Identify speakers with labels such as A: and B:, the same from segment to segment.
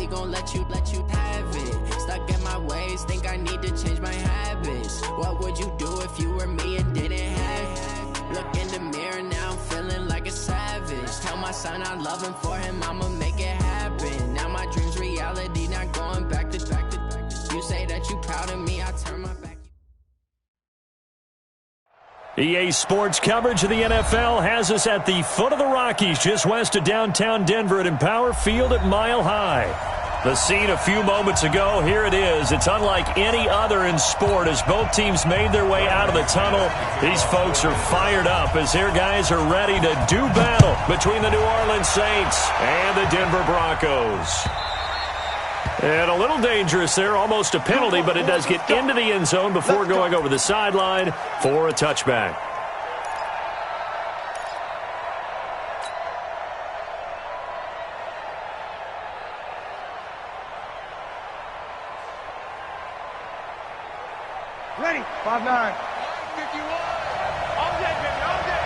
A: we gon' let you have it. Stuck in my ways, think I need to change my habits. What would you do if you were me and didn't have it? Look in the mirror now, I'm feeling like a savage. Tell my son I love him, for him I'ma make it happen. Now my dream's reality, not going back to. You say that you proud of me, I turn my back.
B: EA Sports coverage of the NFL has us at the foot of the Rockies, just west of downtown Denver at Empower Field at Mile High. The scene a few moments ago, here it is. It's unlike any other in sport as both teams made their way out of the tunnel. These folks are fired up as their guys are ready to do battle between the New Orleans Saints and the Denver Broncos. And a little dangerous there, almost a penalty, but it does get into the end zone before going over the sideline for a touchback.
C: Ready, 5-9. 51. All day, baby, all day.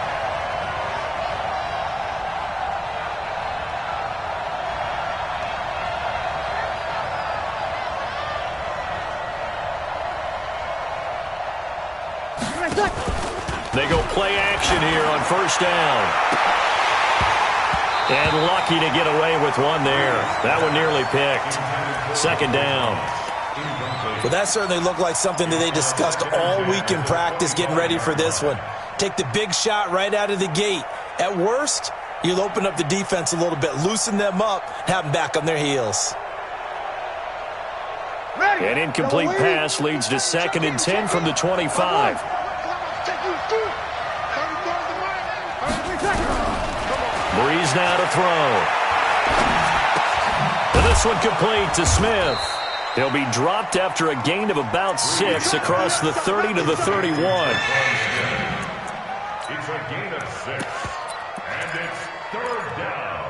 B: They go play action here on first down. And lucky to get away with one there. That one nearly picked. Second down.
D: Well, that certainly looked like something that they discussed all week in practice getting ready for this one. Take the big shot right out of the gate. At worst, you'll open up the defense a little bit, loosen them up, have them back on their heels.
B: An incomplete pass leads to 2nd and 10 from the 25. Breeze now to throw. And this one complete to Smith. He'll be dropped after a gain of about 6 across the 30 to the 31.
E: It's a gain of 6, and it's 3rd down.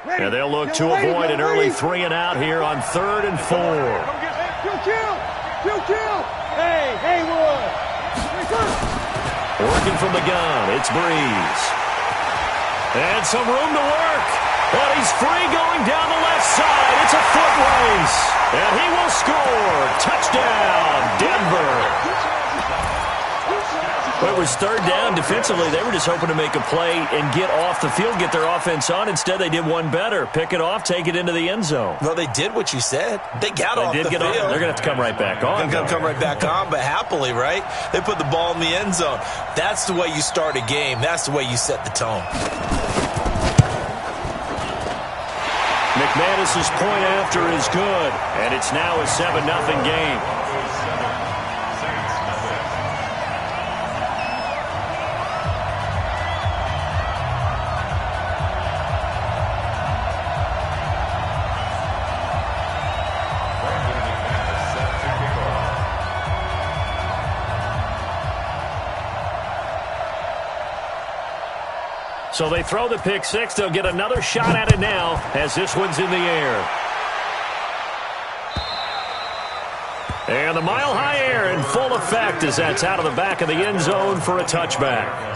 B: And they'll look to avoid an early 3 and out here on 3rd and 4.
C: Hey, Haywood.
B: Working from the gun, it's Breeze. And some room to work. And he's free going down the left side. It's a foot race. And he will score. Touchdown, Denver. Well, it was 3rd down. Defensively, they were just hoping to make a play and get off the field, get their offense on. Instead, they did one better. Pick it off, take it into the end zone.
D: Well, they did what you said. They got off the field.
B: They're going to have to come right back on.
D: They're going to come right back on, but happily, right? They put the ball in the end zone. That's the way you start a game. That's the way you set the tone.
B: McManus's point after is good, and it's now a 7-0 game. So they throw the pick 6. They'll get another shot at it now as this one's in the air. And the mile-high air in full effect as that's out of the back of the end zone for a touchback.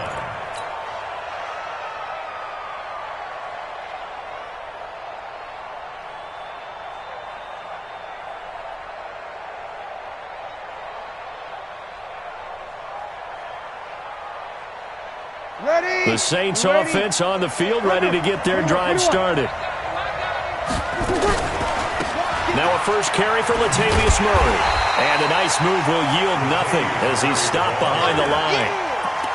B: The Saints offense on the field, ready to get their drive started. Now a first carry for Latavius Murray. And a nice move will yield nothing as he's stopped behind the line.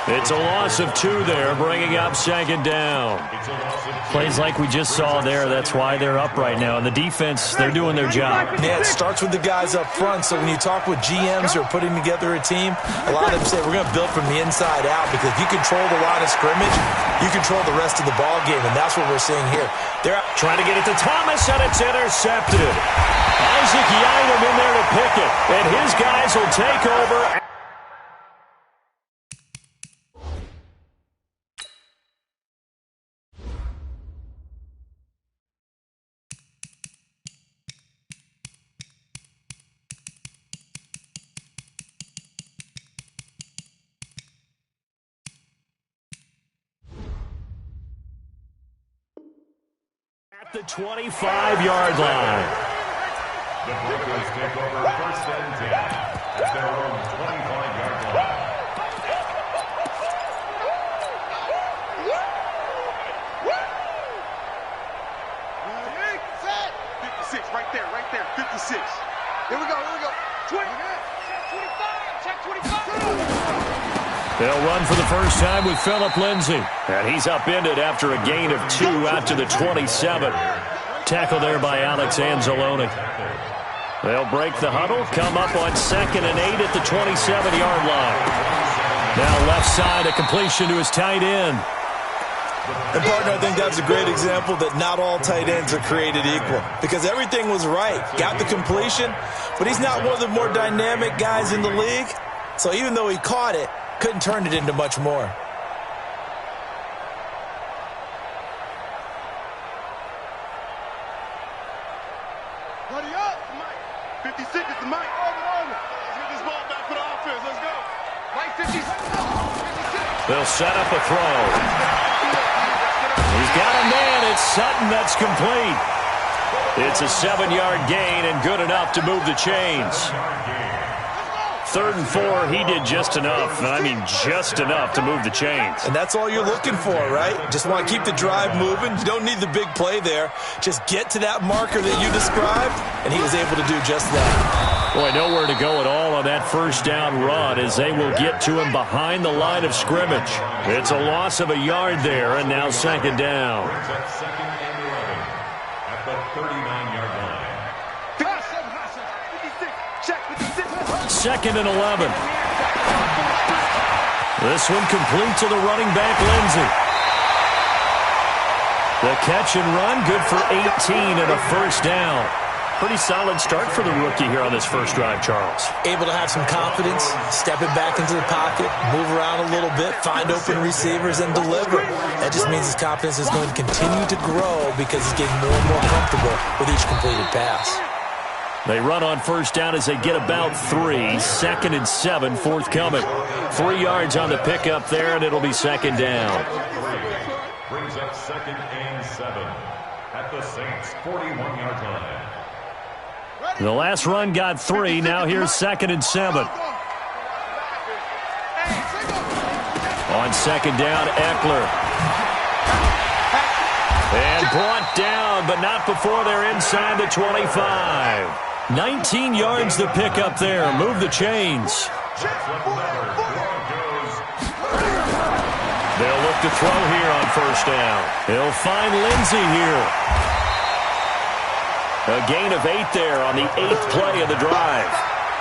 B: It's a loss of 2 there, bringing up 2nd down. Plays like we just saw there, that's why they're up right now. And the defense, they're doing their job.
D: Yeah, it starts with the guys up front. So when you talk with GMs who are putting together a team, a lot of them say we're going to build from the inside out, because if you control the line of scrimmage, you control the rest of the ball game, and that's what we're seeing here. They're
B: trying to get it to Thomas, and it's intercepted. Isaac Yiadom in there to pick it, and his guys will take over. the 25-yard line.
E: The Broncos take over 1st and 10 at their own 25-yard line.
C: Right there, 56. Here we go. 20. 25, check 25.
B: They'll run for the first time with Phillip Lindsay. And he's upended after a gain of 2 out to the 27. Tackle there by Alex Anzalone. They'll break the huddle, come up on 2nd and 8 at the 27-yard line. Now left side, a completion to his tight end.
D: And, partner, I think that's a great example that not all tight ends are created equal because everything was right. Got the completion, but he's not one of the more dynamic guys in the league. So even though he caught it, couldn't turn it into much more.
C: Buddy up, Mike. 56 is the Mike. Over. Let's get this ball back for the offense. Let's go. Mike 56.
B: They'll set up a throw. He's got a man. It's Sutton. That's complete. It's a 7-yard gain and good enough to move the chains. 3rd and 4, he did just enough. I mean, just enough to move the chains.
D: And that's all you're looking for, right? Just want to keep the drive moving. You don't need the big play there. Just get to that marker that you described, and he was able to do just that.
B: Boy, nowhere to go at all on that first down run as they will get to him behind the line of scrimmage. It's a loss of a yard there, and now 2nd down.
E: 2nd and 11 at the 39-yard line.
B: 2nd and 11. This one complete to the running back, Lindsay. The catch and run, good for 18 and a first down. Pretty solid start for the rookie here on this first drive, Charles.
D: Able to have some confidence, stepping back into the pocket, move around a little bit, find open receivers, and deliver. That just means his confidence is going to continue to grow because he's getting more and more comfortable with each completed pass.
B: They run on first down as they get about 3. 2nd and 7 forthcoming. 3 yards on the pickup there, and it'll be 2nd down.
E: Brings up 2nd and 7 at the Saints' 41-yard line.
B: The last run got 3. Now here's 2nd and 7. On 2nd down, Eckler. And brought down, but not before they're inside the 25. 19 yards to pick up there. Move the chains. They'll look to throw here on first down. He'll find Lindsay here. A gain of 8 there on the 8th play of the drive.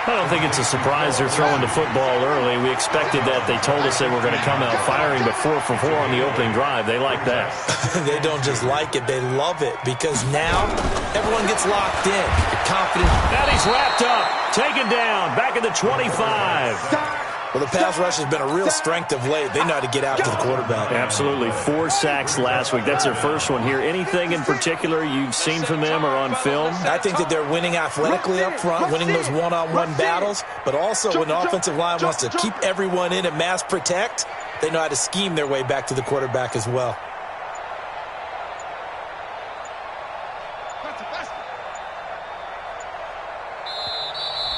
B: I don't think it's a surprise they're throwing the football early. We expected that. They told us they were going to come out firing, but 4 for 4 on the opening drive. They like that.
D: They don't just like it, they love it, because now everyone gets locked in. You're confident.
B: And he's wrapped up, taken down, back at the 25.
D: Well, the pass rush has been a real strength of late. They know how to get out to the quarterback.
B: Absolutely. 4 sacks last week. That's their first one here. Anything in particular you've seen from them or on film?
D: I think that they're winning athletically up front, winning those one-on-one battles, but also when the offensive line wants to keep everyone in and mass protect, they know how to scheme their way back to the quarterback as well.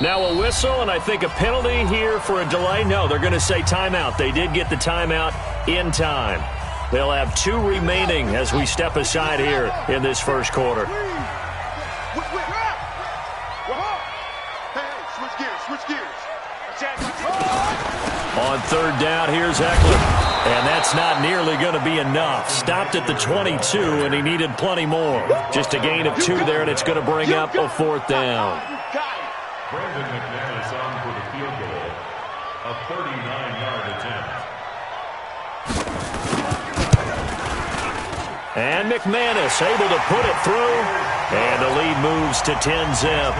B: Now a whistle, and I think a penalty here for a delay. No, they're going to say timeout. They did get the timeout in time. They'll have 2 remaining as we step aside here in this first quarter.
C: Switch gears.
B: On 3rd down, here's Eckler. And that's not nearly going to be enough. Stopped at the 22, and he needed plenty more. Just a gain of 2 there, and it's going to bring up a 4th down.
E: Brandon McManus on for the field goal. A 39-yard attempt.
B: And McManus able to put it through. And the lead moves to 10-zip.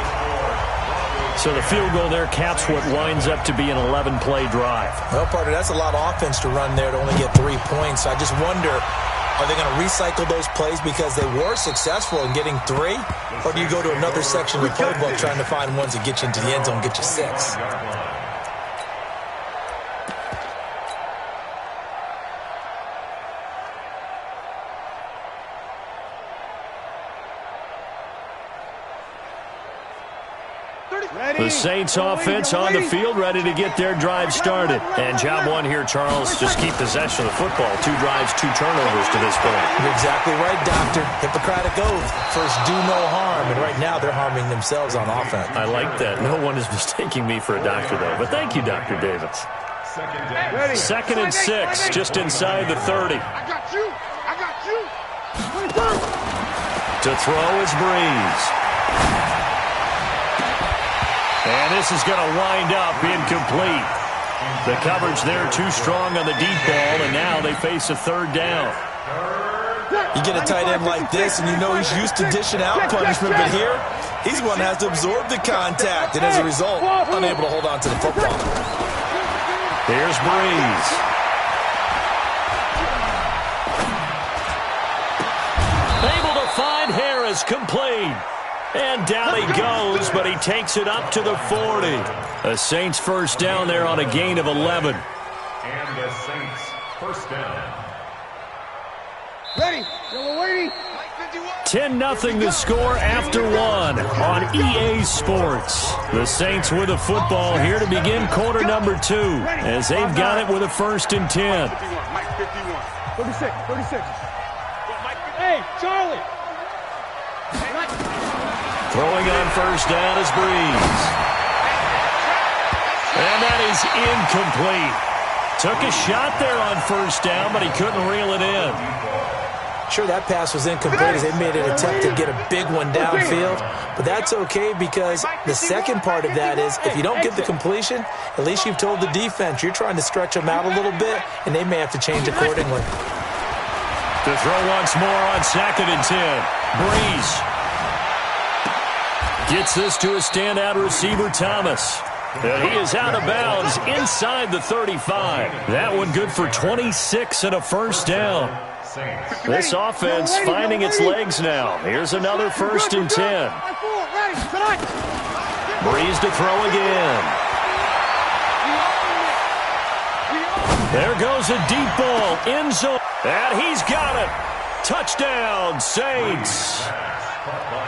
B: So the field goal there caps what winds up to be an 11-play drive.
D: Well, partner, that's a lot of offense to run there to only get 3 points. I just wonder, are they going to recycle those plays because they were successful in getting 3? Or do you go to another section of the playbook trying to find ones that get you into the end zone and get you 6?
B: The Saints offense on the field, ready to get their drive started. And job one here, Charles, just keep possession of the football. 2 drives, 2 turnovers to this point.
D: You're exactly right, Doctor. Hippocratic oath. First, do no harm. And right now, they're harming themselves on offense.
B: I like that. No one is mistaking me for a doctor, though. But thank you, Dr. Davis. Second and 6, just inside the 30.
C: I got you. I got you.
B: To throw is Breeze. And this is going to wind up incomplete. The coverage there too strong on the deep ball, and now they face a 3rd down.
D: You get a tight end like this, and you know he's used to dishing out punishment, but here, he's the one that has to absorb the contact, and as a result, unable to hold on to the football.
B: Here's Breeze. Able to find Harris, complete. And down he goes, but he takes it up to the 40. The Saints first down there on a gain of 11.
E: And the Saints first down.
C: Ready. Yellow waiting.
B: 10-0 the score after 1 on EA Sports. The Saints with the football here to begin quarter number 2 as they've got it with a 1st and 10.
C: 36. Hey, Charlie.
B: Throwing on first down is Breeze. And that is incomplete. Took a shot there on first down, but he couldn't reel it in.
D: Sure, that pass was incomplete as they made an attempt to get a big one downfield, but that's okay because the second part of that is if you don't get the completion, at least you've told the defense you're trying to stretch them out a little bit, and they may have to change accordingly.
B: To throw once more on 2nd and 10. Breeze gets this to a standout receiver, Thomas. And he is out of bounds inside the 35. That one good for 26 and a 1st down. This offense finding its legs now. Here's another 1st and 10. Breeze to throw again. There goes a deep ball, end zone. And he's got it. Touchdown, Saints.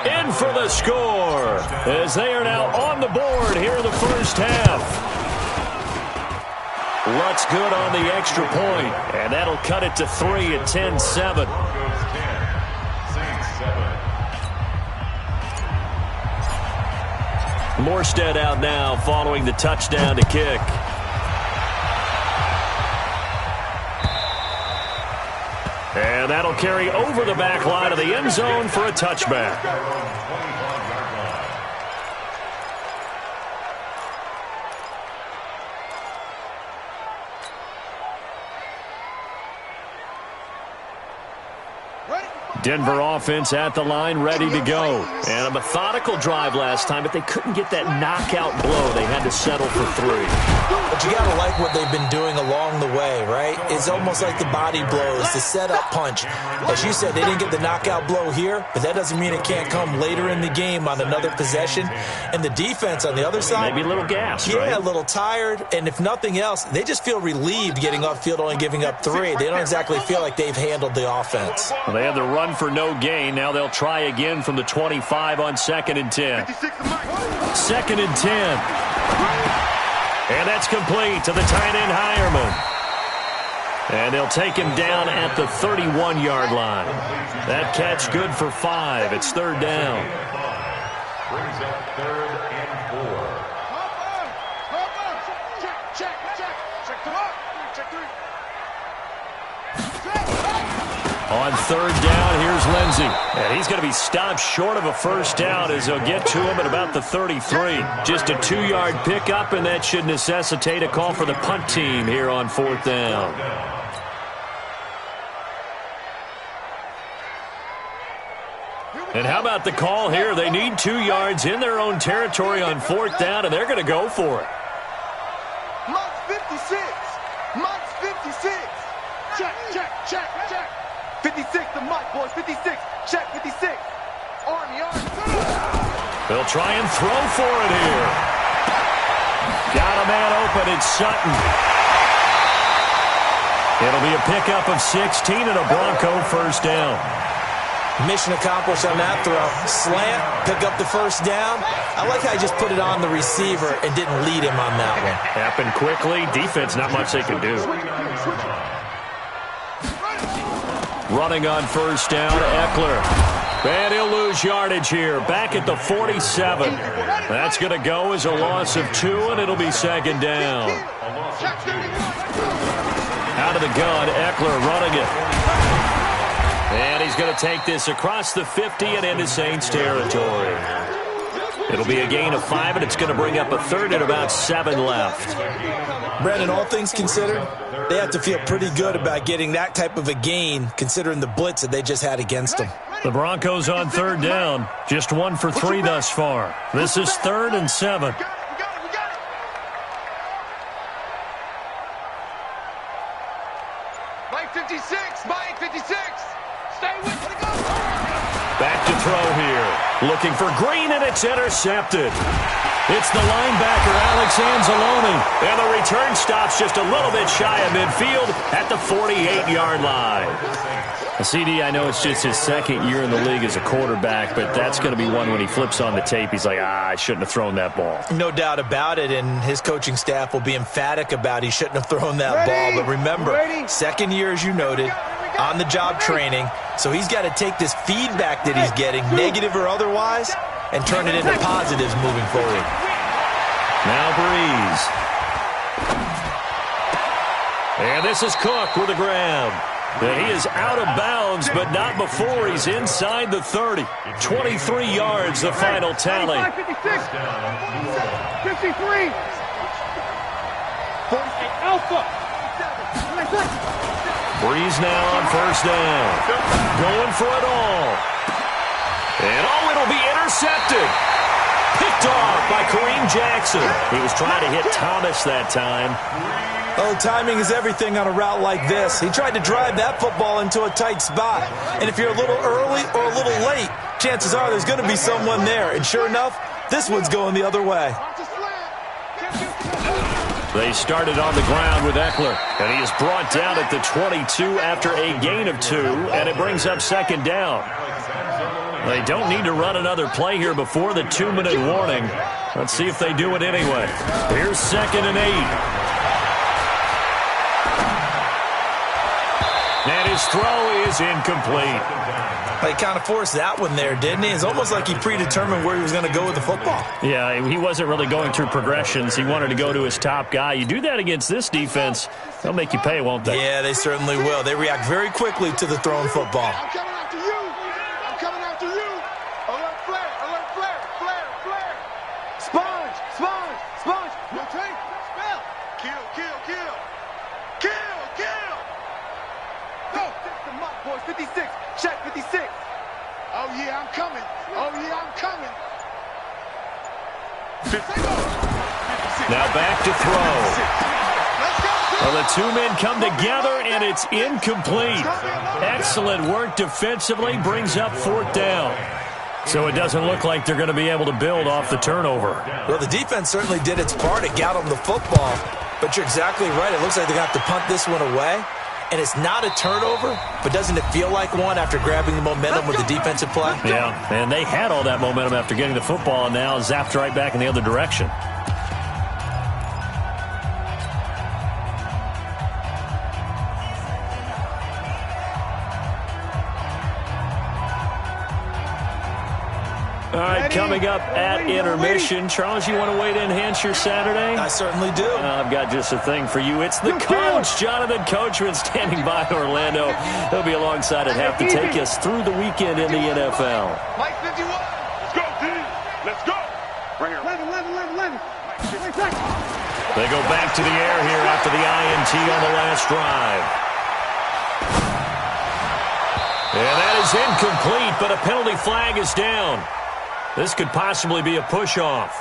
B: In for the score as they are now on the board here in the first half. Lutz good on the extra point, and that'll cut it to 3 at 10-7. Morstead out now following the touchdown to kick. And that'll carry over the back line of the end zone for a touchback. Denver offense at the line, ready to go. And a methodical drive last time, but they couldn't get that knockout blow. They had to settle for 3.
D: But you got to like what they've been doing along the way, right? It's almost like the body blows, the setup punch. As you said, they didn't get the knockout blow here, but that doesn't mean it can't come later in the game on another possession. And the defense on the other side,
B: maybe a little gas,
D: yeah,
B: right?
D: A little tired. And if nothing else, they just feel relieved getting off field, only giving up 3. They don't exactly feel like they've handled the offense.
B: Well, they had the run for no gain. Now they'll try again from the 25 on 2nd and 10. 2nd and 10. And that's complete to the tight end, Hireman. And they'll take him down at the 31-yard line. That catch good for 5. It's 3rd down.
E: Brings up 3rd and 4.
B: On 3rd down, here's Lindsey. And he's going to be stopped short of a 1st down as they'll get to him at about the 33. Just a 2-yard pickup, and that should necessitate a call for the punt team here on 4th down. And how about the call here? They need 2 yards in their own territory on 4th down, and they're going to go for it.
C: Mott's 56. Mott's 56. Check. 56 to Mott, boys. 56. Check, 56. Army.
B: They'll try and throw for it here. Got a man open. It's Sutton. It'll be a pickup of 16 and a Bronco 1st down.
D: Mission accomplished on that throw. Slant, pick up the first down. I like how he just put it on the receiver and didn't lead him on that one.
B: Happened quickly. Defense, not much they can do. Running on first down, Eckler. And he'll lose yardage here. Back at the 47. That's going to go as a loss of 2, and it'll be second down. Out of the gun, Eckler running it. And he's going to take this across the 50 and into Saints territory. It'll be a gain of 5, and it's going to bring up a third and about 7 left.
D: Brandon, all things considered, they have to feel pretty good about getting that type of a gain, considering the blitz that they just had against them.
B: The Broncos on third down. Just 1 for 3 thus far. This is 3rd and 7.
C: Mike 56, Mike 56. Stay with it.
B: Back to throw here. Looking for Green, and it's intercepted. It's the linebacker, Alex Anzalone. And the return stops just a little bit shy of midfield at the 48-yard line. CD, I know it's just his second year in the league as a quarterback, but that's going to be one when he flips on the tape. He's like, I shouldn't have thrown that ball.
D: No doubt about it, and his coaching staff will be emphatic about he shouldn't have thrown that ball. But remember, second year, as you noted, on-the-job training, so he's got to take this feedback that he's getting, negative or otherwise, and turn it into positives moving forward.
B: Now Breeze. And this is Cook with a grab. And he is out of bounds, but not before he's inside the 30. 23 yards, the final tally.
C: 56, 53. 48 Alpha.
B: Breeze now on first down. Going for it all. And it'll be intercepted. Picked off by Kareem Jackson. He was trying to hit Thomas that time.
D: Oh, timing is everything on a route like this. He tried to drive that football into a tight spot. And if you're a little early or a little late, chances are there's going to be someone there. And sure enough, this one's going the other way.
B: They started on the ground with Eckler. And he is brought down at the 22 after a gain of 2. And it brings up second down. They don't need to run another play here before the 2-minute warning. Let's see if they do it anyway. Here's 2nd and 8. And his throw is incomplete.
D: He kind of forced that one there, didn't he? It's almost like he predetermined where he was going to go with the football.
B: Yeah, he wasn't really going through progressions. He wanted to go to his top guy. You do that against this defense, they'll make you pay, won't they?
D: Yeah, they certainly will. They react very quickly to the thrown football.
C: I'm coming after you. I'm coming after you. Alert flare, alert flare, flare, flare. Sponge, sponge, sponge. Rotate, spell. Kill, kill, kill. Kill, kill. Go. Check the mark, boys. 56. Check 56. Oh, yeah, I'm coming. Oh, yeah, I'm coming.
B: Now back to throw.
C: Let's go.
B: Well, the 2 men come together, and it's incomplete. Excellent work defensively, brings up 4th down. So it doesn't look like they're going to be able to build off the turnover.
D: Well, the defense certainly did its part. It got them the football. But you're exactly right. It looks like they're going to have to punt this one away. And it's not a turnover, but doesn't it feel like one after grabbing the momentum with the defensive play?
B: Yeah, and they had all that momentum after getting the football, and now zapped right back in the other direction. All right, coming up at intermission. Charles, you want to wait to enhance your Saturday?
D: I certainly do.
B: I've got just a thing for you. It's the coach, Jonathan Coachman, standing by Orlando. He'll be alongside at half to take us through the weekend in the NFL.
C: Mike 51. Let's go, D. Let's go. Right here. 11.
B: They go back to the air here after the INT on the last drive. And that is incomplete, but a penalty flag is down. This could possibly be a push-off.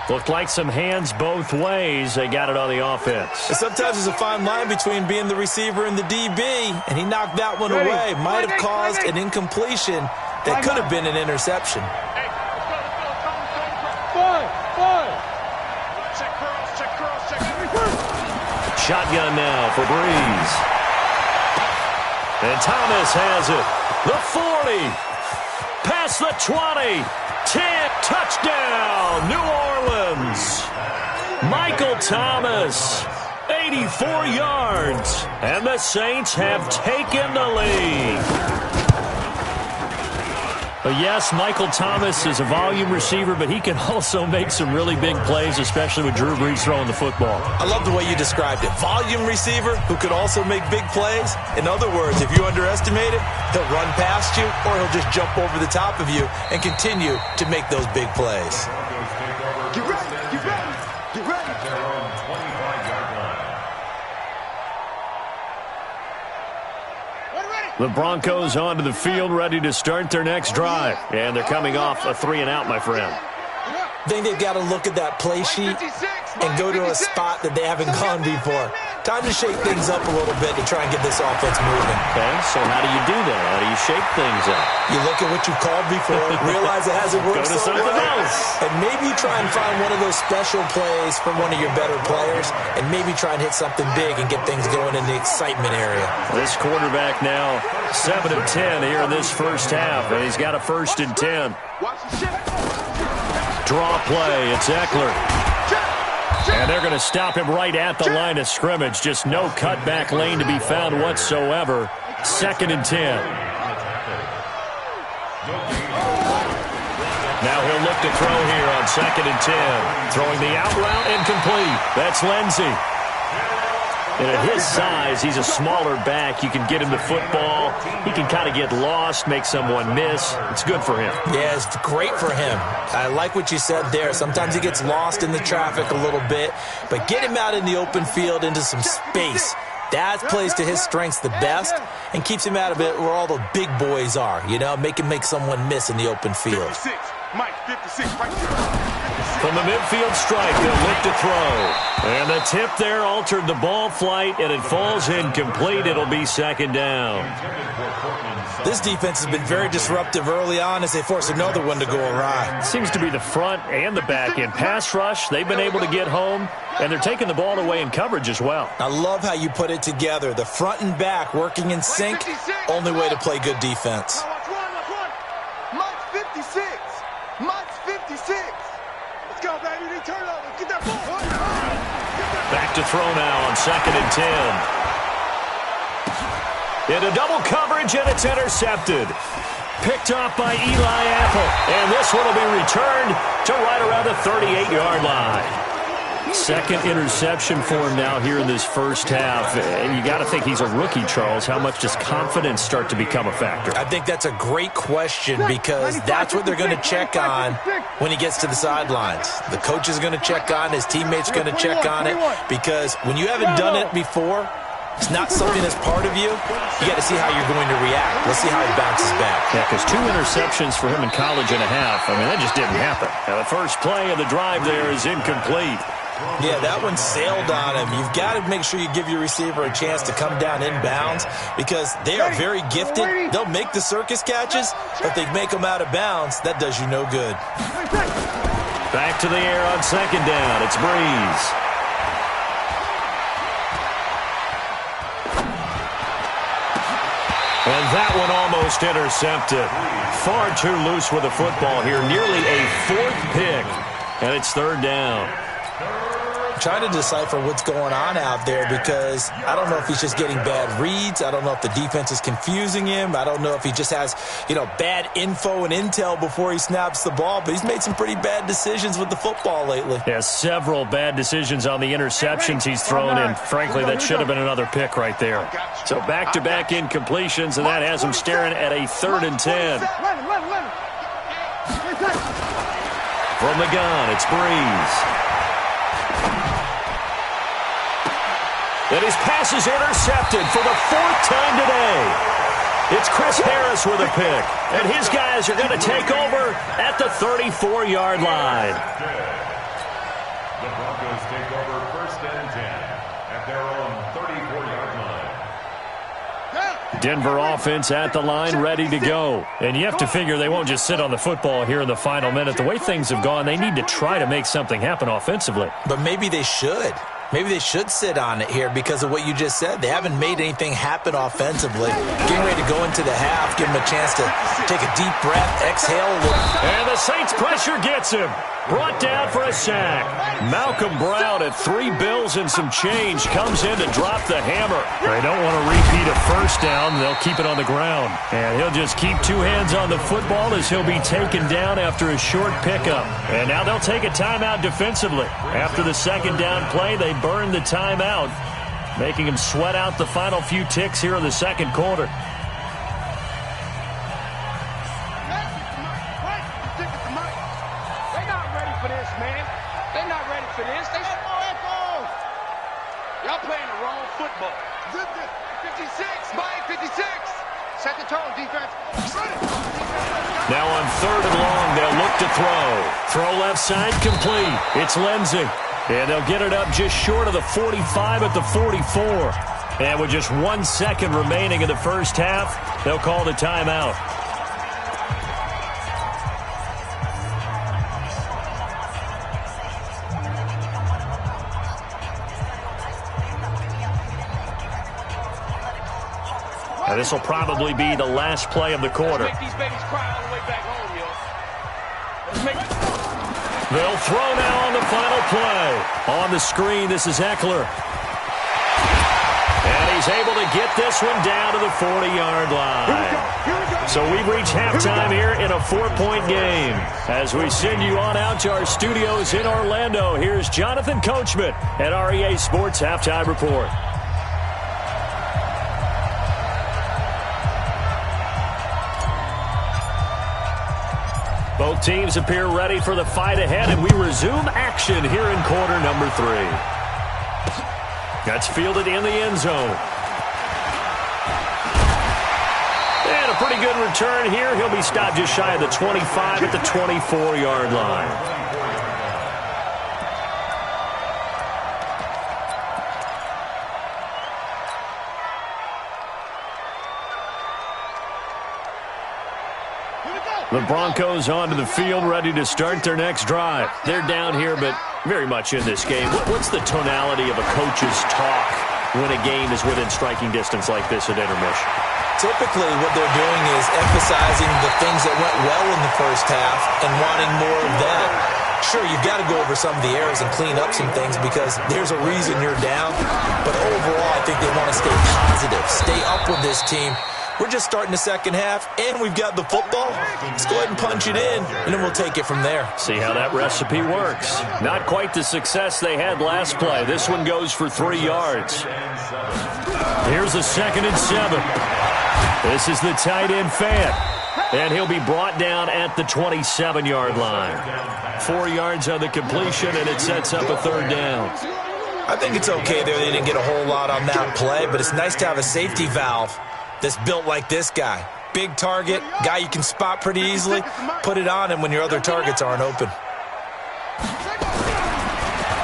B: Looked like some hands both ways. They got it on the offense.
D: Sometimes there's a fine line between being the receiver and the DB, and he knocked that one away. Might have caused an incompletion that could have been an interception.
B: shotgun now for Breeze. And Thomas has it. The 40. Past the 20. 10. Touchdown, New Orleans. Michael Thomas. 84 yards. And the Saints have taken the lead. Yes, Michael Thomas is a volume receiver, but he can also make some really big plays, especially with Drew Brees throwing the football.
D: I love the way you described it. Volume receiver who could also make big plays. In other words, if you underestimate him, he'll run past you or he'll just jump over the top of you and continue to make those big plays.
C: Get ready, get ready, get ready.
E: Their own 25-yard line.
B: The Broncos onto the field, ready to start their next drive. And they're coming off a 3-and-out, my friend.
D: I think they've got to look at that play sheet and go to a spot that they haven't gone before. Time to shake things up a little bit to try and get this offense moving.
B: Okay, so how do you do that? How do you shake things up?
D: You look at what you called before, realize it hasn't worked
B: Go to
D: so
B: something
D: well,
B: else.
D: and maybe try and find one of those special plays from one of your better players, and maybe try and hit something big and get things going in the excitement area.
B: This quarterback now 7 of 10 here in this first half, and he's got a 1st and 10. Draw play, it's Eckler. And they're going to stop him right at the line of scrimmage. Just no cutback lane to be found whatsoever. 2nd and 10. Now he'll look to throw here on 2nd and 10. Throwing the out route incomplete. That's Lindsey. And at his size, he's a smaller back. You can get him the football. He can kind of get lost, make someone miss. It's good for him.
D: Yeah, it's great for him. I like what you said there. Sometimes he gets lost in the traffic a little bit, but get him out in the open field into some space. That plays to his strengths the best and keeps him out of it where all the big boys are, you know, make him make someone miss in the open field.
C: 56, Mike, 56, right there.
B: From the midfield strike, they'll look to throw. And the tip there altered the ball flight, and it falls incomplete. It'll be 2nd down.
D: This defense has been very disruptive early on as they force another one to go awry.
B: Seems to be the front and the back end. Pass rush, they've been able to get home, and they're taking the ball away in coverage as well.
D: I love how you put it together. The front and back working in sync, only way to play good defense.
C: Mike's 56. Mike's 56. Let's go, baby. They turn over. Get that ball.
B: Back to throw now on 2nd and 10. Into double coverage, and it's intercepted. Picked off by Eli Apple. And this one will be returned to right around the 38-yard line. 2nd interception for him now here in this first half. And you got to think he's a rookie, Charles. How much does confidence start to become a factor?
D: I think that's a great question because that's what they're going to check on when he gets to the sidelines. The coach is going to check on, his teammates are going to check on it because when you haven't done it before, it's not something that's part of you. You got to see how you're going to react. Let's see how he bounces back.
B: Yeah, because 2 interceptions for him in college and a half. I mean, that just didn't happen. Now, the first play of the drive there is incomplete.
D: Yeah, that one sailed on him. You've got to make sure you give your receiver a chance to come down inbounds because they are very gifted. They'll make the circus catches, but if they make them out of bounds, that does you no good.
B: Back to the air on 2nd down. It's Breeze. And that one almost intercepted. Far too loose with the football here. Nearly a 4th pick. And it's 3rd down.
D: Trying to decipher what's going on out there because I don't know if he's just getting bad reads. I don't know if the defense is confusing him. I don't know if he just has, bad info and intel before he snaps the ball. But he's made some pretty bad decisions with the football lately.
B: Yeah, several bad decisions on the interceptions he's thrown, and frankly, that should have been another pick right there. So back-to-back incompletions, and that has him staring at a 3rd and 10. From the gun, it's Breeze. And his pass is intercepted for the 4th time today. It's Chris Harris with a pick. And his guys are going to take over at the 34-yard line.
E: The Broncos take over 1st and 10 at their own 34-yard line.
B: Denver offense at the line, ready to go. And you have to figure they won't just sit on the football here in the final minute. The way things have gone, they need to try to make something happen offensively.
D: But maybe they should. Maybe they should sit on it here because of what you just said. They haven't made anything happen offensively. Getting ready to go into the half, give them a chance to take a deep breath, exhale a little.
B: And the Saints pressure gets him. Brought down for a sack. Malcolm Brown at 3 bills and some change comes in to drop the hammer. They don't want to repeat a first down. They'll keep it on the ground. And he'll just keep 2 hands on the football as he'll be taken down after a short pickup. And now they'll take a timeout defensively. After the second down play, they burn the timeout, making him sweat out the final few ticks here in the second quarter.
C: Y'all playing the wrong football. 56, Mike, 56. Set the tone, defense.
B: Now on 3rd and long, they'll look to throw. Throw left side complete. It's Lindsey. And they'll get it up just short of the 45 at the 44. And with just 1 second remaining in the first half, they'll call the timeout. Now this will probably be the last play of the quarter.
C: Let's make these babies cry all the way back home, yo. Let's make...
B: They'll throw now on the final play. On the screen, this is Eckler. And he's able to get this one down to the 40-yard line. So we've reached halftime here in a 4-point game. As we send you on out to our studios in Orlando, here's Jonathan Coachman at REA Sports Halftime Report. Both teams appear ready for the fight ahead, and we resume action here in quarter number 3. That's fielded in the end zone. And a pretty good return here. He'll be stopped just shy of the 25 at the 24-yard line. The Broncos onto the field, ready to start their next drive. They're down here, but very much in this game. What's the tonality of a coach's talk when a game is within striking distance like this at intermission?
D: Typically, what they're doing is emphasizing the things that went well in the first half and wanting more of that. Sure, you've got to go over some of the errors and clean up some things because there's a reason you're down. But overall, I think they want to stay positive, stay up with this team. We're just starting the second half, and we've got the football. Let's go ahead and punch it in, and then we'll take it from there.
B: See how that recipe works. Not quite the success they had last play. This one goes for 3 yards. Here's a 2nd and 7. This is the tight end Fant, and he'll be brought down at the 27-yard line. 4 yards on the completion, and it sets up a 3rd down.
D: I think it's okay there. They didn't get a whole lot on that play, but it's nice to have a safety valve that's built like this guy. Big target, guy you can spot pretty easily. Put it on him when your other targets aren't open.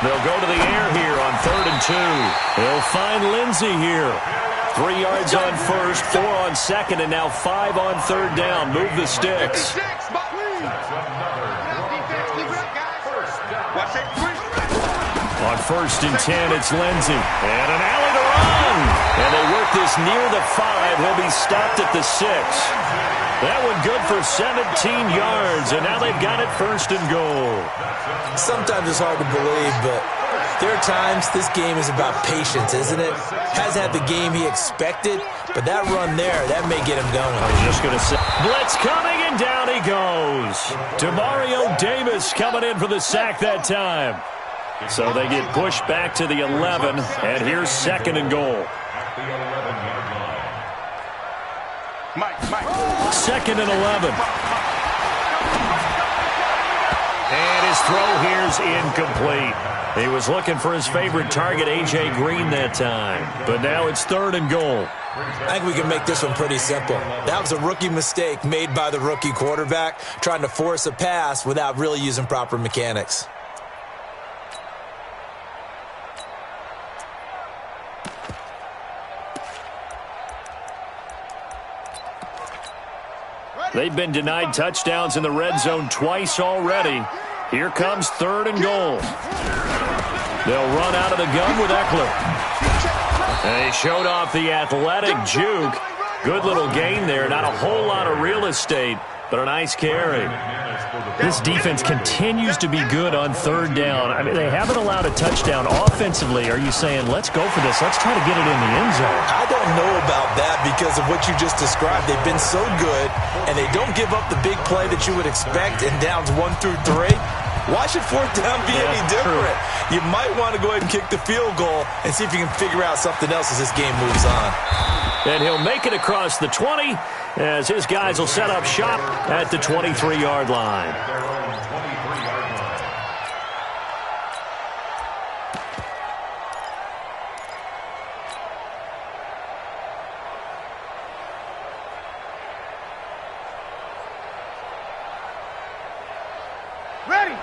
B: They'll go to the air here on 3rd and 2. They'll find Lindsey here. 3 yards on 1st, 4 on 2nd, and now 5 on 3rd down. Move the sticks. On 1st and 10, it's Lindsey. And an alley to run. And they work this near the 5. He'll be stopped at the 6. That one good for 17 yards. And now they've got it 1st and goal.
D: Sometimes it's hard to believe, but there are times this game is about patience, isn't it? Hasn't had the game he expected, but that run there, that may get him going.
B: I was just going to say, blitz coming, and down he goes. Demario Davis coming in for the sack that time. So they get pushed back to the 11, and here's 2nd and goal. 2nd and 11. And his throw here's incomplete. He was looking for his favorite target, A.J. Green, that time. But now it's 3rd and goal.
D: I think we can make this one pretty simple. That was a rookie mistake made by the rookie quarterback, trying to force a pass without really using proper mechanics.
B: They've been denied touchdowns in the red zone twice already. Here comes 3rd and goal. They'll run out of the gun with Eckler. They showed off the athletic juke. Good little gain there. Not a whole lot of real estate, but a nice carry. This defense continues to be good on 3rd down. I mean, they haven't allowed a touchdown offensively. Are you saying, let's go for this? Let's try to get it in the end zone.
D: I don't know about that because of what you just described. They've been so good, and they don't give up the big play that you would expect in downs 1 through 3. Why should 4th down be any different? True. You might want to go ahead and kick the field goal and see if you can figure out something else as this game moves on.
B: And he'll make it across the 20 as his guys will set up shop at the 23-yard line.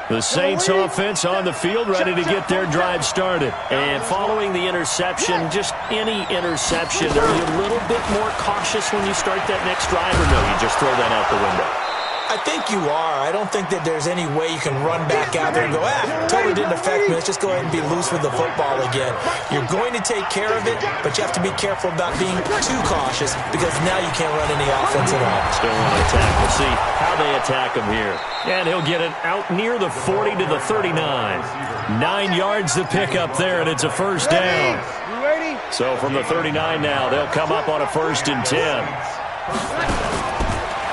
B: The Saints offense on the field, ready to get their drive started. And following the interception, just any interception, are you a little bit more cautious when you start that next drive, or no, you just throw that out the window?
D: I think you are. I don't think that there's any way you can run back out there and go, totally didn't affect me. Let's just go ahead and be loose with the football again. You're going to take care of it, but you have to be careful about being too cautious because now you can't run any offense at all.
B: Still want to attack. We'll see how they attack him here. And he'll get it out near the 40 to the 39. 9 yards to pick up there, and it's a 1st down. So from the 39 now, they'll come up on a 1st and 10.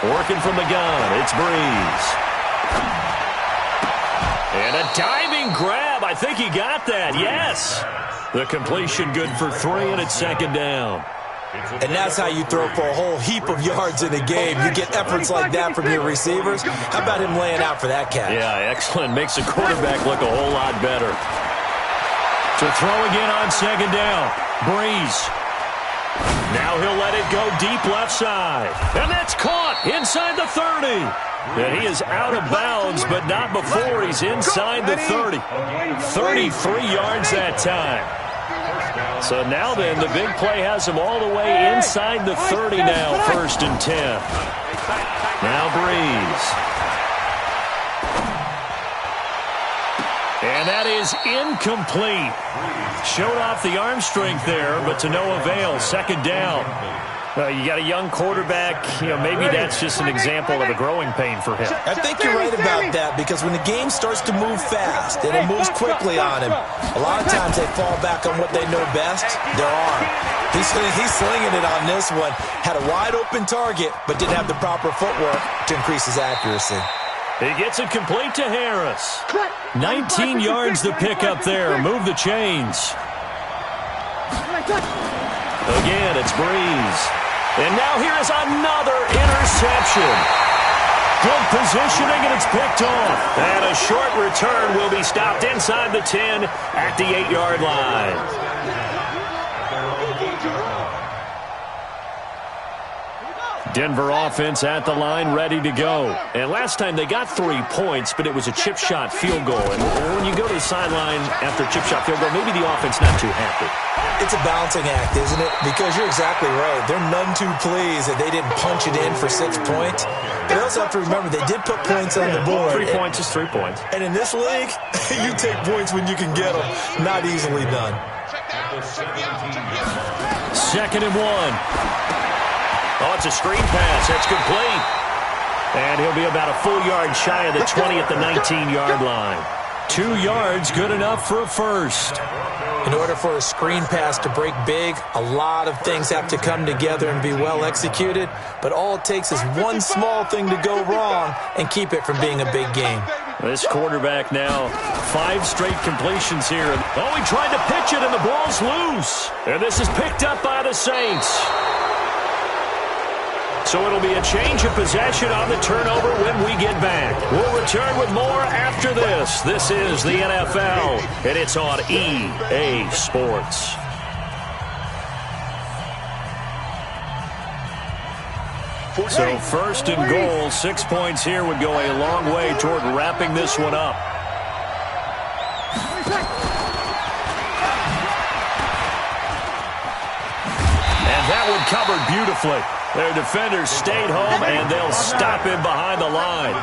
B: Working from the gun, it's Breeze. And a diving grab. I think he got that, yes. The completion good for 3, and it's 2nd down.
D: And that's how you throw for a whole heap of yards in a game. You get efforts like that from your receivers. How about him laying out for that catch?
B: Yeah, excellent. Makes the quarterback look a whole lot better. To throw again on 2nd down. Breeze. Now he'll let it go deep left side. And that's caught inside the 30. And he is out of bounds, but not before he's inside the 30. 33 yards that time. So now then, the big play has him all the way inside the 30 now, 1st and 10. Now Breeze. And that is incomplete. Showed off the arm strength there, but to no avail. 2nd down. You got a young quarterback. Maybe that's just an example of a growing pain for him.
D: I think you're right about that because when the game starts to move fast and it moves quickly on him, a lot of times they fall back on what they know best, their arm. He's slinging it on this one. Had a wide open target, but didn't have the proper footwork to increase his accuracy.
B: He gets it complete to Harris. 19 yards to pick up there. Move the chains. Again, it's Breeze. And now here is another interception. Good positioning, and it's picked off. And a short return will be stopped inside the 10 at the 8-yard line. Denver offense at the line, ready to go. And last time they got 3 points, but it was a chip shot field goal. And when you go to the sideline after a chip shot field goal, maybe the offense not too happy.
D: It's a balancing act, isn't it? Because you're exactly right. They're none too pleased that they didn't punch it in for 6 points. But they also have to remember they did put points on the board.
B: 3 points is 3 points.
D: And in this league, you take points when you can get them. Not easily done.
B: 2nd and 1. Oh, it's a screen pass. That's complete. And he'll be about a full yard shy of the 20 at the 19-yard line. 2 yards, good enough for a 1st.
D: In order for a screen pass to break big, a lot of things have to come together and be well executed. But all it takes is one small thing to go wrong and keep it from being a big game.
B: This quarterback now, 5 straight completions here. Oh, he tried to pitch it, and the ball's loose. And this is picked up by the Saints. So it'll be a change of possession on the turnover when we get back. We'll return with more after this. This is the NFL, and it's on EA Sports. So 1st and goal, 6 points here would go a long way toward wrapping this one up. And that one covered beautifully. Their defenders stayed home, and they'll stop him behind the line.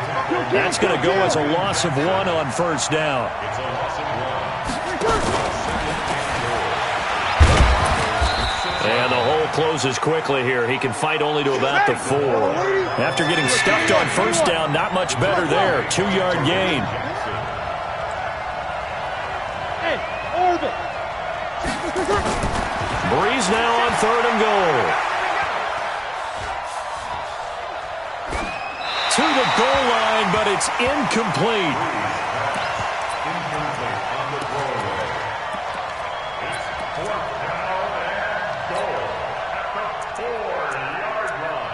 B: That's going to go as a loss of 1 on first down.
E: It's a loss of 1.
B: And the hole closes quickly here. He can fight only to about the 4. After getting stuffed on first down, not much better there. 2-yard gain. Breeze now on 3rd and goal. To the goal line, but it's incomplete.
E: Incomplete on the throwaway. It's 4th down and goal at the 4-yard line.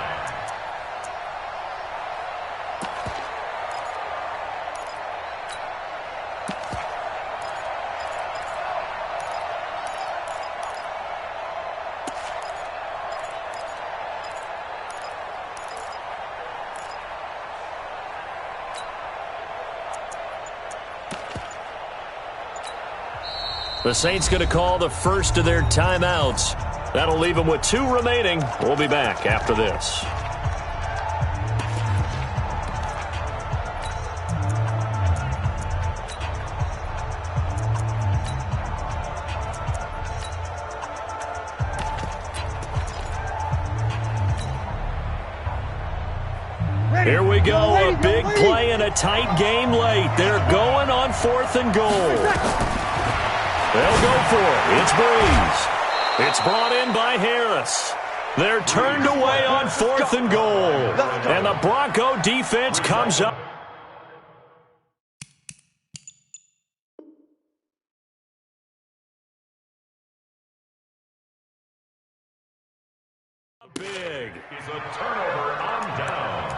B: The Saints going to call the first of their timeouts. That'll leave them with 2 remaining. We'll be back after this. Here we go, a big play and a tight game late. They're going on 4th and goal. They'll go for it. It's Breeze. It's brought in by Harris. They're turned away on 4th and goal. And the Bronco defense comes up. Big.
E: It's a turnover on downs.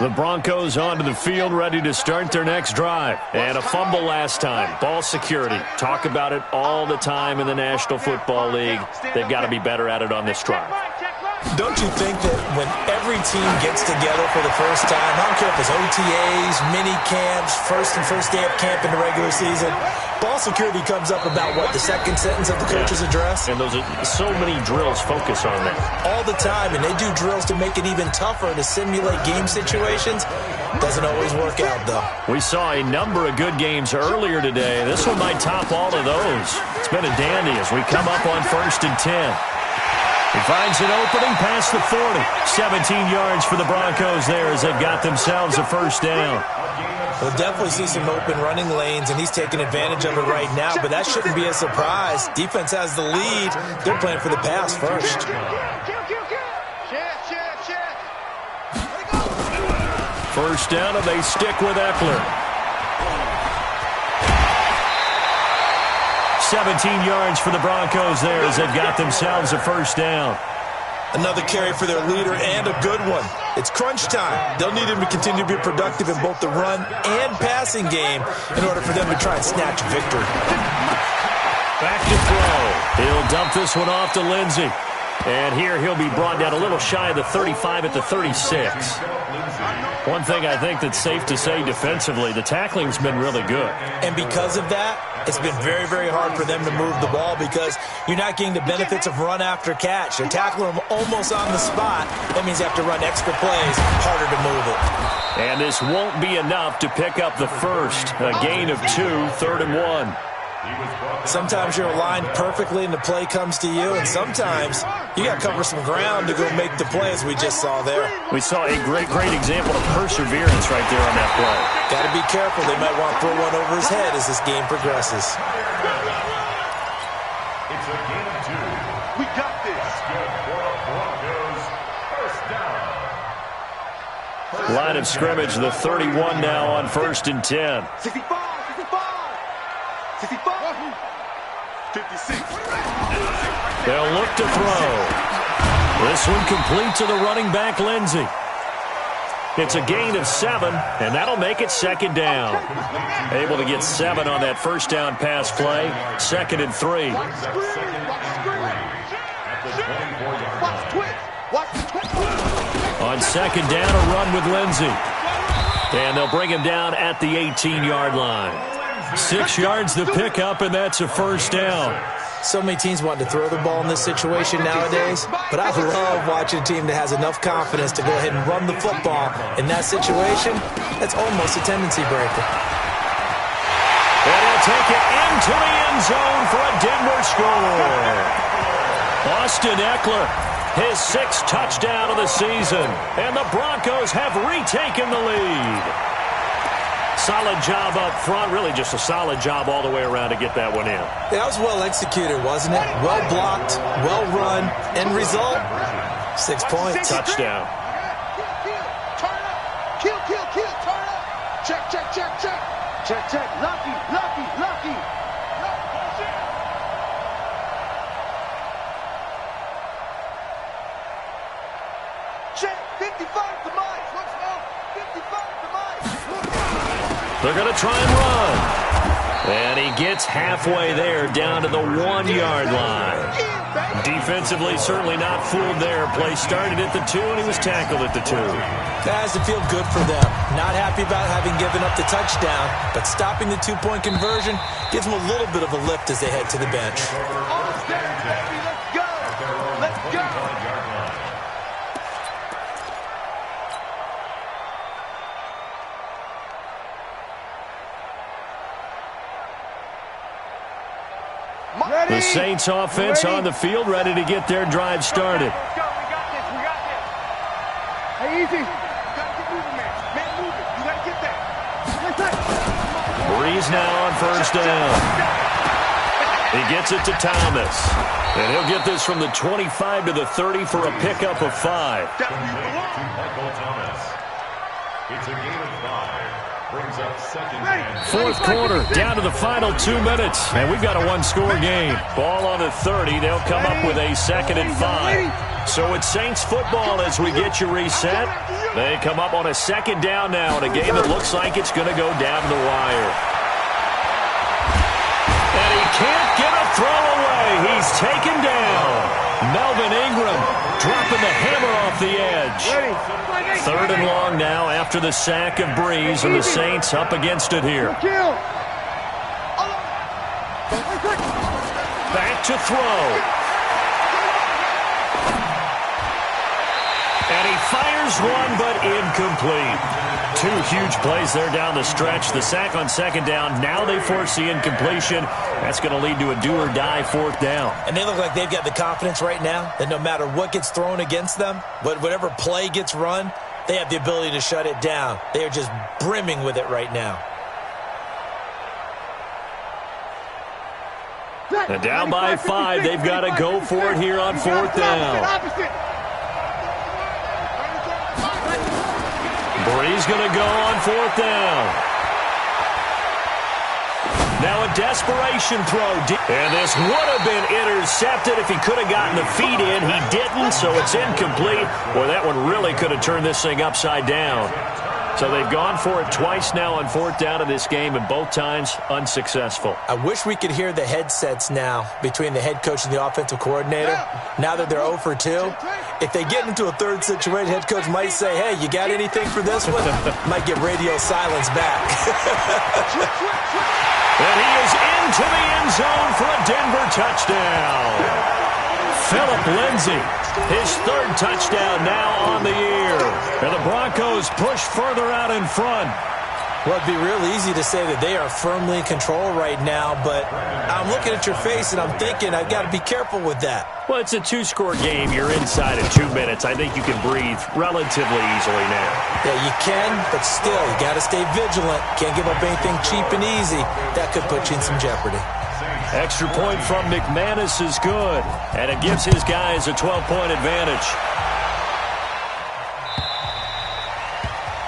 B: The Broncos onto the field, ready to start their next drive. And a fumble last time. Ball security. Talk about it all the time in the National Football League. They've got to be better at it on this drive.
D: Don't you think that when every team gets together for the first time, I don't care if it's OTAs, mini camps, first day of camp in the regular season, ball security comes up about, what, the second sentence of the coach's address?
B: And those are so many drills focus on that.
D: All the time, and they do drills to make it even tougher to simulate game situations. Doesn't always work out, though.
B: We saw a number of good games earlier today. This one might top all of those. It's been a dandy as we come up on 1st and 10. He finds an opening past the 40. 17 yards for the Broncos there as they've got themselves a first down.
D: We'll definitely see some open running lanes, and he's taking advantage of it right now, but that shouldn't be a surprise. Defense has the lead. They're playing for the pass first.
B: First down, and they stick with Eckler. 17 yards for the Broncos there as they've got themselves a first down.
D: Another carry for their leader and a good one. It's crunch time. They'll need him to continue to be productive in both the run and passing game in order for them to try and snatch a victory.
B: Back to throw. He'll dump this one off to Lindsey. And here he'll be brought down a little shy of the 35 at the 36. One thing I think that's safe to say defensively, the tackling's been really good.
D: And because of that, it's been very, very hard for them to move the ball because you're not getting the benefits of run after catch. They're tackling them almost on the spot. That means you have to run extra plays, harder to move it.
B: And this won't be enough to pick up the first. A gain of 2, 3rd and 1.
D: Sometimes you're aligned perfectly and the play comes to you, and sometimes you got to cover some ground to go make the play, as we just saw there.
B: We saw a great example of perseverance right there on that play.
D: Got to be careful. They might want to throw one over his head as this game progresses.
E: It's a gain of 2. We got this. Good for the Broncos. First down.
B: Line of scrimmage, the 31 now on 1st and 10.
C: 65, 56.
B: They'll look to throw. This one complete to the running back, Lindsey. It's a gain of 7, and that'll make it 2nd down. Able to get 7 on that first down pass play. 2nd and 3.
C: Watch the twist.
B: On second down, a run with Lindsey. And they'll bring him down at the 18-yard line. 6 yards the pickup, and that's a first down.
D: So many teams want to throw the ball in this situation nowadays, but I love watching a team that has enough confidence to go ahead and run the football. In that situation, that's almost a tendency breaker.
B: And he'll take it into the end zone for a Denver score. Austin Eckler, his 6th touchdown of the season, and the Broncos have retaken the lead. Solid job up front, really just a solid job all the way around to get that one in.
D: That was well executed, wasn't it? Well blocked, well run. End result, 6 points.
B: Touchdown.
C: Turn up. Kill, turn up. Check. Check. Lucky. Check. 55 to Miles. Let's go. 55 to Miles.
B: They're going to try and run. And he gets halfway there, down to the 1-yard line. Defensively, certainly not fooled there. Play started at the 2, and he was tackled at the 2.
D: That has to feel good for them. Not happy about having given up the touchdown, but stopping the 2-point conversion gives them a little bit of a lift as they head to the bench.
C: Almost there, baby. Let's go.
B: The Saints offense on the field, ready to get their drive started.
C: Let's go. We got this. Hey, easy. You gotta get moving, man. Man, moving. You gotta get that.
B: Breeze now on first down. He gets it to Thomas. And he'll get this from the 25 to the 30 for a pickup of 5.
E: Michael Thomas. It's a gain of 5. Brings up second and
B: 4th quarter, down to the final 2 minutes. And we've got a 1-score game. Ball on the 30. They'll come up with a 2nd and 5. So it's Saints football as we get you reset. They come up on a 2nd down now in a game that looks like it's going to go down the wire. And he can't get a throw away. He's taken down. Melvin Ingram dropping the hammer off the edge. 3rd and long now after the sack of Breeze, and the Saints up against it here. Back to throw. And he fires one, but incomplete. 2 huge plays there down the stretch. The sack on 2nd down. Now they force the incompletion. That's going to lead to a do-or-die 4th down.
D: And they look like they've got the confidence right now that no matter what gets thrown against them, whatever play gets run, they have the ability to shut it down. They are just brimming with it right now.
B: And down by 5, they've got to go for it here on 4th down. Breeze going to go on 4th down. Now a desperation throw. And this would have been intercepted if he could have gotten the feet in. He didn't, so it's incomplete. Boy, that one really could have turned this thing upside down. So they've gone for it twice now on 4th down in this game, and both times unsuccessful.
D: I wish we could hear the headsets now between the head coach and the offensive coordinator. Now that they're 0 for 2, if they get into a 3rd situation, head coach might say, hey, you got anything for this one? Might get radio silence back.
B: And he is into the end zone for a Denver touchdown. Phillip Lindsay, his 3rd touchdown now on the year. And the Broncos push further out in front.
D: Well, it'd be real easy to say that they are firmly in control right now, but I'm looking at your face and I'm thinking I've got to be careful with that.
B: Well, it's a 2-score game. You're inside of 2 minutes. I think you can breathe relatively easily now.
D: Yeah, you can, but still, you got to stay vigilant. Can't give up anything cheap and easy. That could put you in some jeopardy.
B: Extra point from McManus is good, and it gives his guys a 12-point advantage.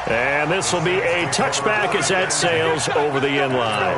B: And this will be a touchback as that sails over the end line.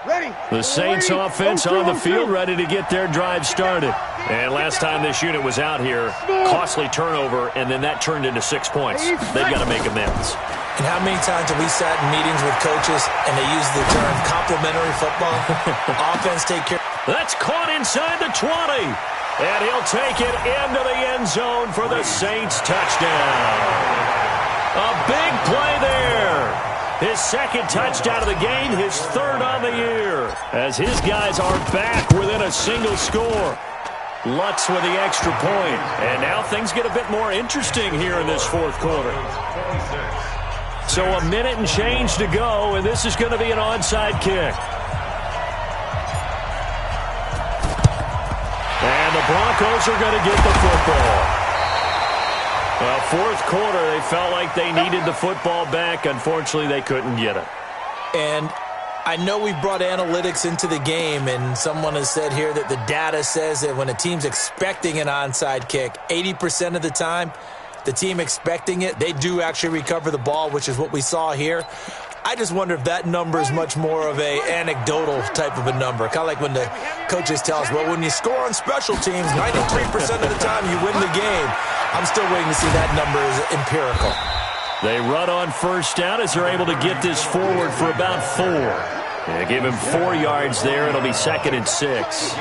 C: Ready.
B: The Saints offense on the field, ready to get their drive started. And last time this unit was out here, costly turnover, and then that turned into 6 points. They've got to make amends.
D: And how many times have we sat in meetings with coaches and they use the term complimentary football? Offense take care.
B: That's caught inside the 20. And he'll take it into the end zone for the Saints touchdown. A big play there. His second touchdown of the game, his third on the year. As his guys are back within a single score. Lutz with the extra point. And now things get a bit more interesting here in this fourth quarter. So a minute and change to go, and this is going to be an onside kick. And the Broncos are going to get the football. Well, fourth quarter, they felt like they needed the football back. Unfortunately, they couldn't get it.
D: And I know we brought analytics into the game, and someone has said here that the data says that when a team's expecting an onside kick, 80% of the time, the team expecting it, they do actually recover the ball, which is what we saw here. I just wonder if that number is much more of a anecdotal type of a number. Kind of like when the coaches tell us, well, when you score on special teams, 93% of the time you win the game. I'm still waiting to see that number is empirical.
B: They run on first down as they're able to get this forward for about 4. They give him 4 yards there. It'll be 2nd and 6.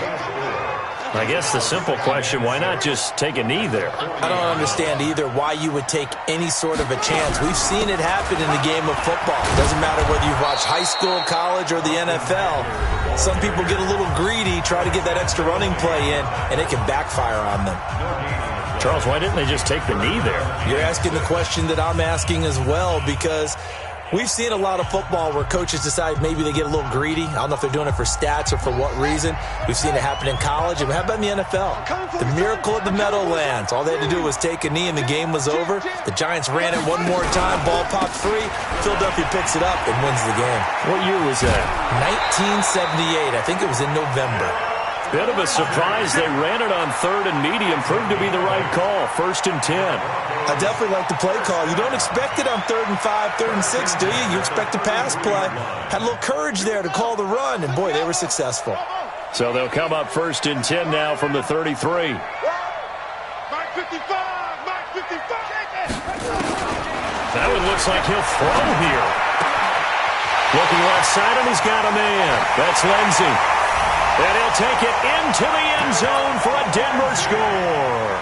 B: I guess the simple question, why not just take a knee there?
D: I don't understand either why you would take any sort of a chance. We've seen it happen in the game of football. It doesn't matter whether you've watched high school, college, or the NFL. Some people get a little greedy, try to get that extra running play in, and it can backfire on them.
B: Charles, why didn't they just take the knee there?
D: You're asking the question that I'm asking as well, because we've seen a lot of football where coaches decide maybe they get a little greedy. I don't know if they're doing it for stats or for what reason. We've seen it happen in college. And how about in the NFL? The miracle of the Meadowlands. All they had to do was take a knee and the game was over. The Giants ran it one more time. Ball popped free. Philadelphia picks it up and wins the game.
B: What year was that?
D: 1978. I think it was in November.
B: Bit of a surprise. They ran it on 3rd and medium. Proved to be the right call. 1st and 10.
D: I definitely like the play call. You don't expect it on 3rd and 5, 3rd and 6, do you? You expect a pass play. Had a little courage there to call the run, and boy, they were successful.
B: So they'll come up 1st and 10 now from the 33.
C: Mark 55, Mark 55.
B: That one looks like he'll throw here. Looking left side, and he's got a man. That's Lindsey. And he'll take it into the end zone for a Denver score.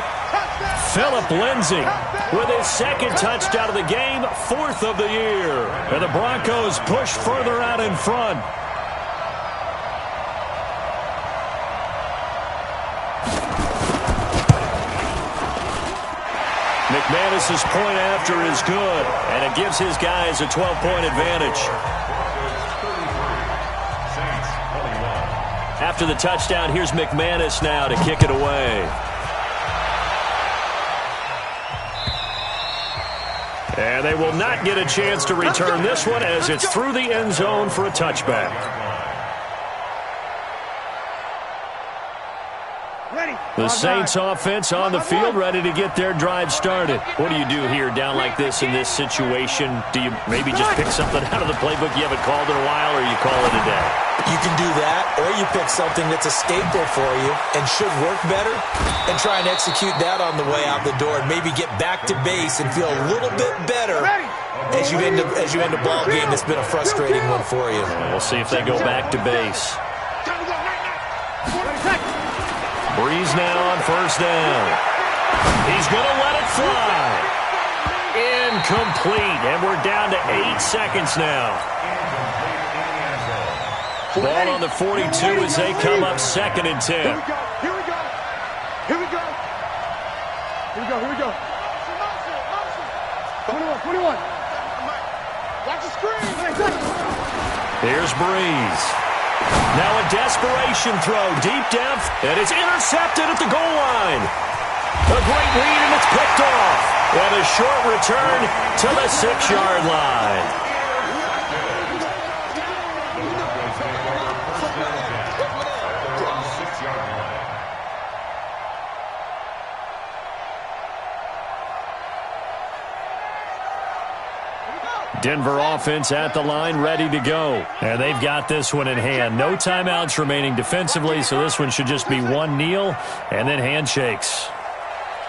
B: Philip Lindsey with his 2nd touchdown of the game, 4th of the year. And the Broncos push further out in front. McManus's point after is good, and it gives his guys a 12-point advantage. After the touchdown, here's McManus now to kick it away. And they will not get a chance to return this one as it's through the end zone for a touchback. The Saints offense on the field, ready to get their drive started. What do you do here down like this in this situation? Do you maybe just pick something out of the playbook you haven't called in a while, or you call it a day?
D: You can do that, or you pick something that's a staple for you and should work better and try and execute that on the way out the door and maybe get back to base and feel a little bit better as you end a ball game that's been a frustrating one for you.
B: We'll see if they go back to base. Breeze now on 1st down. He's going to let it fly. Incomplete, and we're down to 8 seconds now. Ball on the 42 as they come up 2nd and 10.
C: Here we go. Here we go. Here we go. Here we go. 21. Watch the screen.
B: Here's Breeze. Now a desperation throw deep down, and it's intercepted at the goal line. A great lead, and it's picked off. And a short return to the 6-yard line. Denver offense at the line, ready to go. And they've got this one in hand. No timeouts remaining defensively, so this one should just be one kneel and then handshakes.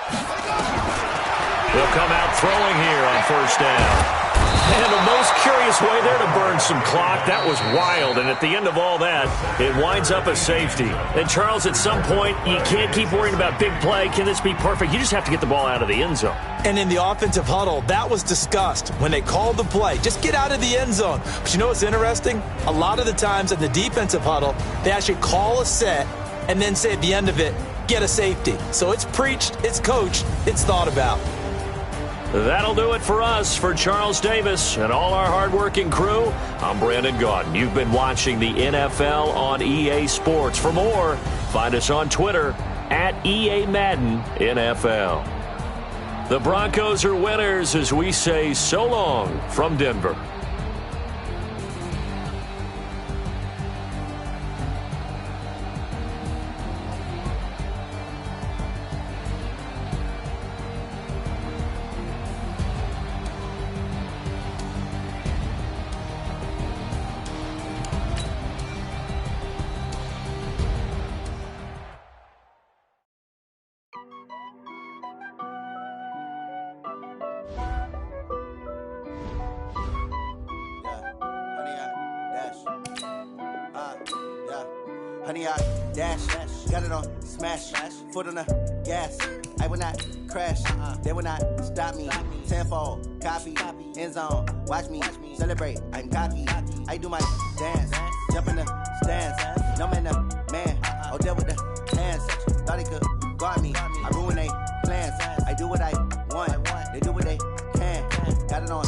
B: They'll come out throwing here on first down. And the most curious way there to burn some clock. That was wild. And at the end of all that, it winds up a safety. And, Charles, at some point, you can't keep worrying about big play. Can this be perfect? You just have to get the ball out of the end zone.
D: And in the offensive huddle, that was discussed when they called the play. Just get out of the end zone. But you know what's interesting? A lot of the times in the defensive huddle, they actually call a set and then say at the end of it, get a safety. So it's preached, it's coached, it's thought about.
B: That'll do it for us. For Charles Davis and all our hardworking crew, I'm Brandon Gaudin. You've been watching the NFL on EA Sports. For more, find us on Twitter at EA Madden NFL. The Broncos are winners as we say so long from Denver.
F: Honey, I dash, got it on smash, foot on the gas. I will not crash, they will not stop me. Tenfold, copy, end zone, watch me celebrate. I'm cocky, I do my dance, jump in the stands. No man, the man, oh, deal with the hands. Thought he could guard me, I ruin they plans. I do what I want, they do what they can. Got it on